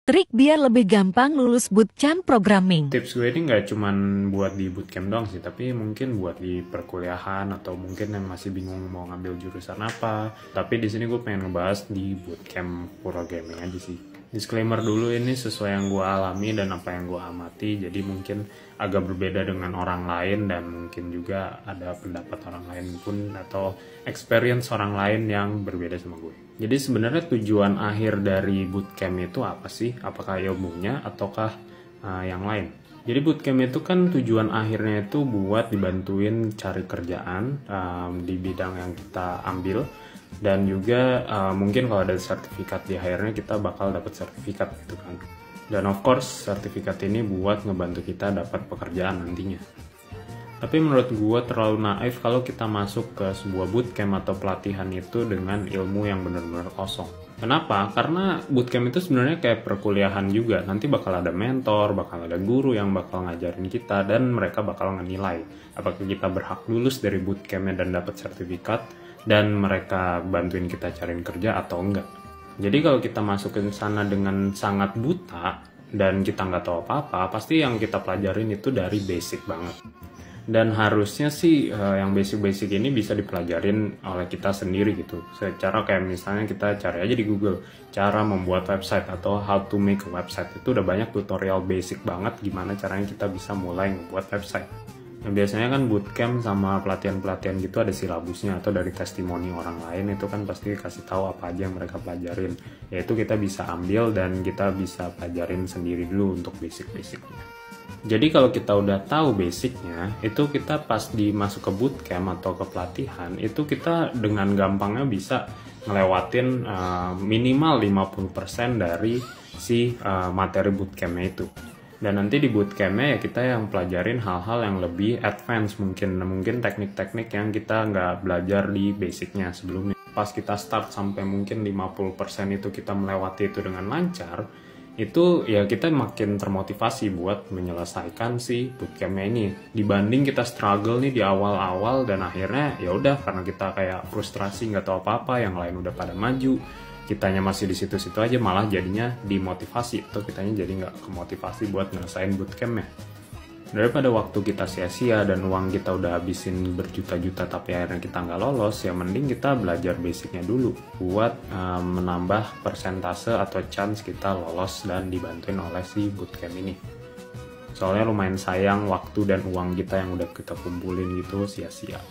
trik biar lebih gampang lulus bootcamp programming. Tips gue ini nggak cuman buat di bootcamp doang sih, tapi mungkin buat di perkuliahan atau mungkin yang masih bingung mau ngambil jurusan apa. Tapi di sini gue pengen ngebahas di bootcamp programming aja sih. Disclaimer dulu, ini sesuai yang gue alami dan apa yang gue amati, jadi mungkin agak berbeda dengan orang lain dan mungkin juga ada pendapat orang lain pun atau experience orang lain yang berbeda sama gue. Jadi sebenarnya tujuan akhir dari bootcamp itu apa sih? Apakah ilmunya ataukah yang lain? Jadi bootcamp itu kan tujuan akhirnya itu buat dibantuin cari kerjaan di bidang yang kita ambil. Dan juga mungkin kalau ada sertifikat di akhirnya kita bakal dapat sertifikat gitu kan. Dan of course sertifikat ini buat ngebantu kita dapat pekerjaan nantinya. Tapi menurut gue terlalu naif kalau kita masuk ke sebuah bootcamp atau pelatihan itu dengan ilmu yang benar-benar kosong. Kenapa? Karena bootcamp itu sebenarnya kayak perkuliahan juga. Nanti bakal ada mentor, bakal ada guru yang bakal ngajarin kita dan mereka bakal ngenilai apakah kita berhak lulus dari bootcampnya dan dapat sertifikat dan mereka bantuin kita cariin kerja atau enggak. Jadi kalau kita masuk ke sana dengan sangat buta dan kita nggak tahu apa-apa, pasti yang kita pelajarin itu dari basic banget. Dan harusnya sih yang basic-basic ini bisa dipelajarin oleh kita sendiri gitu. Secara kayak misalnya kita cari aja di Google cara membuat website atau how to make a website. Itu udah banyak tutorial basic banget gimana caranya kita bisa mulai membuat website. Nah, biasanya kan bootcamp sama pelatihan-pelatihan gitu ada silabusnya atau dari testimoni orang lain itu kan pasti kasih tahu apa aja yang mereka pelajarin. Yaitu kita bisa ambil dan kita bisa pelajarin sendiri dulu untuk basic-basicnya. Jadi kalau kita udah tahu basicnya, itu kita pas masuk ke bootcamp atau ke pelatihan, itu kita dengan gampangnya bisa ngelewatin minimal 50% dari si materi bootcampnya itu. Dan nanti di bootcampnya ya kita yang pelajarin hal-hal yang lebih advance, mungkin teknik-teknik yang kita nggak belajar di basicnya sebelumnya. Pas kita start sampai mungkin 50% itu kita melewati itu dengan lancar, itu ya kita makin termotivasi buat menyelesaikan si bootcampnya ini. Dibanding kita struggle nih di awal-awal dan akhirnya ya udah karena kita kayak frustrasi nggak tahu apa-apa, yang lain udah pada maju, kitanya masih di situ-situ aja, malah jadinya dimotivasi atau kitanya jadi nggak kemotivasi buat nyelesain bootcampnya. Daripada waktu kita sia-sia dan uang kita udah habisin berjuta-juta tapi akhirnya kita nggak lolos, ya mending kita belajar basicnya dulu buat menambah persentase atau chance kita lolos dan dibantuin oleh si bootcamp ini. Soalnya lumayan sayang waktu dan uang kita yang udah kita kumpulin gitu sia-sia.